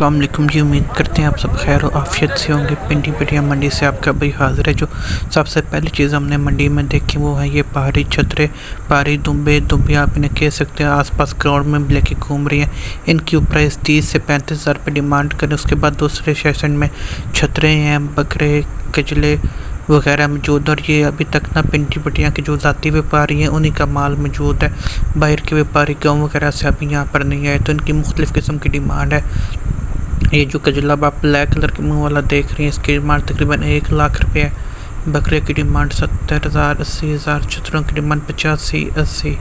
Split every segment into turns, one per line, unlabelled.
अस्सलाम वालेकुम जी। उम्मीद करते हैं आप सब खैर और आफियत से होंगे। पिंडी पटिया मंडी से आपका भाई हाज़िर है। जो सबसे पहली चीज़ हमने मंडी में देखी वो है ये पहाड़ी छतरे, पहाड़ी दुम्बे आप इन्हें कह सकते हैं। आसपास ग्राउंड में लेके घूम रही हैं। इनकी प्राइस 30 से 35 हज़ार रुपये डिमांड करें। उसके बाद दूसरे सेशन में छतरे हैं, बकरे, कजले वगैरह मौजूद। और ये अभी तक ना पिंडी पटिया के जो ज़ाती व्यापारी हैं उन्हीं का माल मौजूद है। बाहर के व्यापारी गाँव वगैरह से अभी यहाँ पर नहीं आए, तो इनकी मुख्तलिफ़ किस्म की डिमांड है। ये जो कजला आप ब्लैक कलर के मुंह वाला देख रही हैं, इसकी डिमांड तकरीबन 1 लाख रुपये है। बकरे की डिमांड 70,000 80,000, छतरों की डिमांड 85 80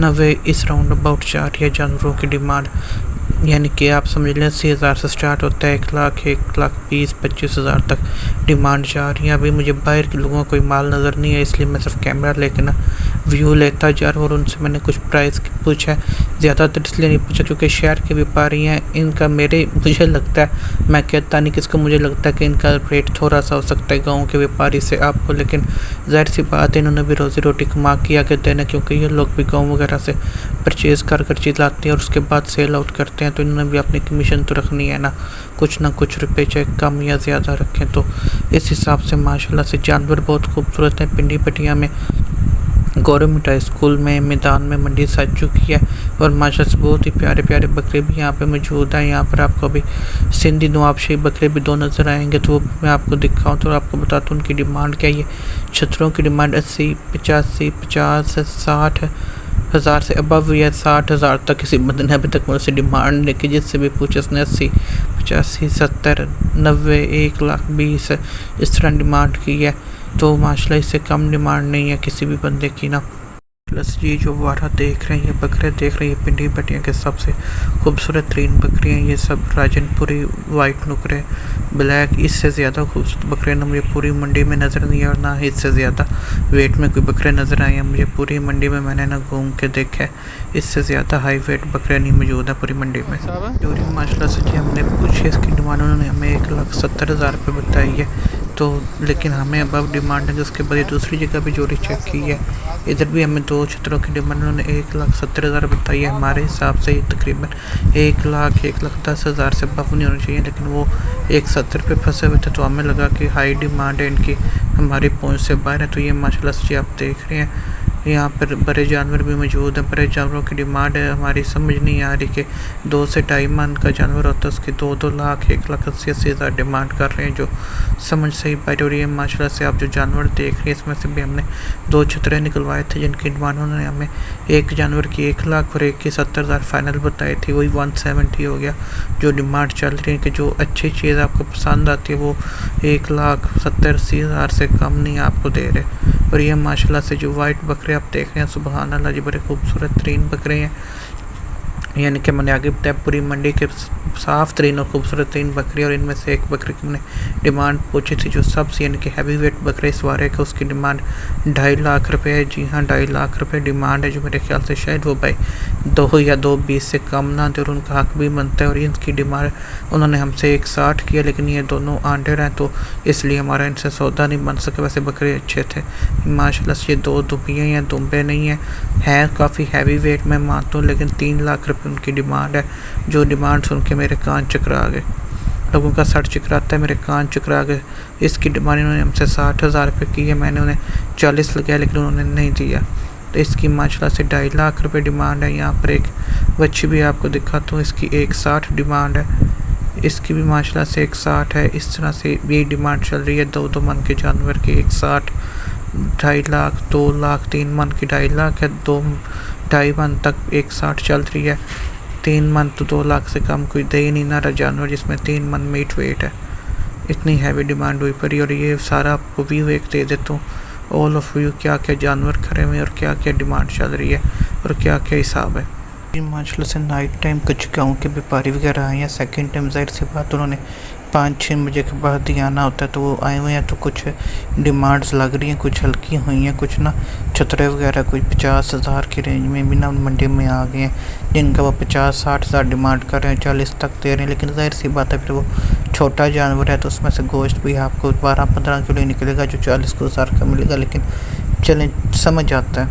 90 इस राउंड अबाउट जा रही है। जानवरों की डिमांड यानी कि आप समझ लें 80,000 से स्टार्ट होता है, 1,20,25,000 तक डिमांड जा रही है। अभी मुझे बाहर के लोगों को कोई माल नज़र नहीं है, इसलिए मैं सिर्फ कैमरा लेके ना व्यू लेता जा रहा हूँ। और उनसे मैंने कुछ प्राइस पूछा है, ज़्यादातर इसलिए नहीं पूछा क्योंकि शहर के व्यापारी हैं। इनका मुझे लगता है, मैं कहता नहीं किसको, मुझे लगता है कि इनका रेट थोड़ा सा हो सकता है गाँव के व्यापारी से आपको, लेकिन ज़ाहिर सी बात है इन्होंने भी रोज़ी रोटी कमा के आगे देना, क्योंकि ये लोग भी गाँव वगैरह से परचेज़ कर चीज़ लाते हैं और उसके बाद सेल आउट करते हैं। तो इन्होंने भी अपनी कमीशन तो रखनी है ना कुछ रुपए, चाहे कम या ज़्यादा रखें। तो इस हिसाब से माशाल्लाह से जानवर बहुत खूबसूरत हैं। पिंडी पटिया में गवर्नमेंट हाई स्कूल में मैदान में मंडी सज चुकी है और माशाल्लाह से बहुत ही प्यारे प्यारे बकरे भी यहाँ पे मौजूद हैं। यहाँ पर आपको अभी सिंधी नवाबशाही बकरे भी 2 नज़र आएंगे, तो वो मैं आपको दिखाऊँ तो आपको बताता हूँ उनकी डिमांड क्या है। ये छतरों की डिमांड 80 85 50 60 हज़ार से अबव या 60,000 तक किसी बंदे ने अभी तक मुझसे डिमांड देखी, जिससे भी पूछे उसने 80 85 70 90 1,20,000 इस तरह डिमांड की है। तो माशाल्लाह इससे कम डिमांड नहीं है किसी भी बंदे की ना। प्लस ये जो वारा देख रहे हैं, ये बकरे देख रहे हैं, ये पिंडी पटिया के सबसे खूबसूरत तरीन बकरी हैं। ये सब राजनपुरी वाइट नुकरे ब्लैक, इससे ज़्यादा खूबसूरत बकरे ना मुझे पूरी मंडी में नज़र नहीं आए और ना ही इससे ज़्यादा वेट में कोई बकरे नज़र आए हैं मुझे पूरी मंडी में। मैंने ना घूम के देखा है, इससे ज़्यादा हाई वेट बकरे नहीं मौजूद है पूरी मंडी में। और माशाल्लाह से जी हमने पूछे इसकी डिमांड, उन्होंने हमें 1,70,000 रुपये बताई है। तो लेकिन हमें अबव डिमांड है। उसके बाद दूसरी जगह भी जोड़ी चेक की है, इधर भी हमें 2 छतरों की डिमांड उन्होंने 1,70,000 बताई है। हमारे हिसाब से ये तकरीबन 1,10,000 से अबव नहीं होनी चाहिए, लेकिन वो 1,70 पे फंसे हुए थे, तो हमें लगा कि हाई डिमांड है इनकी, हमारी पहुंच से बाहर है। तो ये माशाल्लाह से आप देख रहे हैं यहाँ पर बड़े जानवर भी मौजूद हैं। बड़े जानवरों की डिमांड है, हमारी समझ नहीं आ रही कि 2 से 2.5 मन का जानवर होता है उसकी 2-2 लाख 1,80,000 डिमांड कर रहे हैं, जो समझ सही बैठ हो रही है। माशाल्लाह से आप जो जानवर देख रहे हैं इसमें से भी हमने 2 छतरे निकलवाए थे, जिनकी डिमांड उन्होंने हमें एक जानवर की 1 लाख और एक की 70,000 फाइनल बताई थी। वही 170 हो गया जो डिमांड चल रही है कि जो अच्छी चीज़ आपको पसंद आती है वो 1,70,000-80,000 से कम नहीं आपको दे रहे। और ये माशाल्लाह से जो वाइट बकरे आप देख रहे हैं, सुबहान अल्लाह जी, बड़े खूबसूरत तरीन बकरे हैं। यानी कि मैंने आगे बताया पूरी मंडी के साफ़ तरीन और खूबसूरत तरीन बकरी, और इनमें से एक बकरी की मैंने डिमांड पूछी थी जो सबसे यानी कि हैवी वेट बकरे इस वारे का, उसकी डिमांड 2.5 लाख रुपये है। जी हाँ, 2.5 लाख रुपये डिमांड है, जो मेरे ख्याल से शायद वो भाई 2 या 2.20 से कम ना दे, और उनका हक भी बनता है। और इनकी डिमांड उन्होंने हमसे 1,60 किया, लेकिन ये दोनों आंडेर हैं तो इसलिए हमारा इनसे सौदा नहीं बन सका। वैसे बकरे अच्छे थे माशाल्लाह से। ये 2 दुम्बियाँ या दुम्बे नहीं हैं काफ़ी हैवी वेट में मानता हूँ, लेकिन 3 लाख रुपये उनकी डिमांड है। जो डिमांड सुन के मेरे कान चकरा गए, लोगों का सर चकराता है, मेरे कान चकरा गए। इसकी डिमांड इन्होंने हमसे 60,000 रुपये की है, मैंने उन्हें 40 लगाया लेकिन उन्होंने नहीं दिया। तो इसकी माशाल्लाह से 2.5 लाख रुपये डिमांड है। यहाँ पर एक बच्ची भी आपको दिखाता हूँ, इसकी 1,60 डिमांड है, इसकी भी माशाल्लाह से 1,60 है। इस तरह से ये डिमांड चल रही है 2-2 मन के जानवर की 1,60, 2.5 लाख 2 लाख, 3 मन की 2.5 लाख है, 2-2.5 मन तक 1,60 चल रही है। 3 मन तो 2 लाख से कम कोई दे ही नहीं ना रहा जानवर जिसमें 3 मन मीट वेट है। इतनी हैवी डिमांड हुई पड़ी। और ये सारा आपको व्यू एक दे देता हूँ, ऑल ऑफ व्यू, क्या क्या जानवर खड़े हुए हैं और क्या क्या डिमांड चल रही है और क्या क्या हिसाब है। माशाल्लाह से नाइट टाइम कुछ गाँव के व्यापारी वगैरह आए हैं। सेकंड टाइम ज़ाहिर सी बात उन्होंने 5-6 बजे के बाद ही आना होता है, तो वो आए हुए हैं। तो कुछ डिमांड्स लग रही हैं, कुछ हल्की हुई हैं, कुछ ना छतरे वगैरह कोई 50,000 की रेंज में भी ना मंडी में आ गए हैं, जिनका वो 50-60 हज़ार डिमांड कर रहे हैं, 40 तक दे रहे हैं। लेकिन ज़ाहिर सी बात है फिर वो छोटा जानवर है तो उसमें से गोश्त भी आपको 12-15 किलो निकलेगा, जो 40,000 का मिलेगा। लेकिन चलें समझ आता है।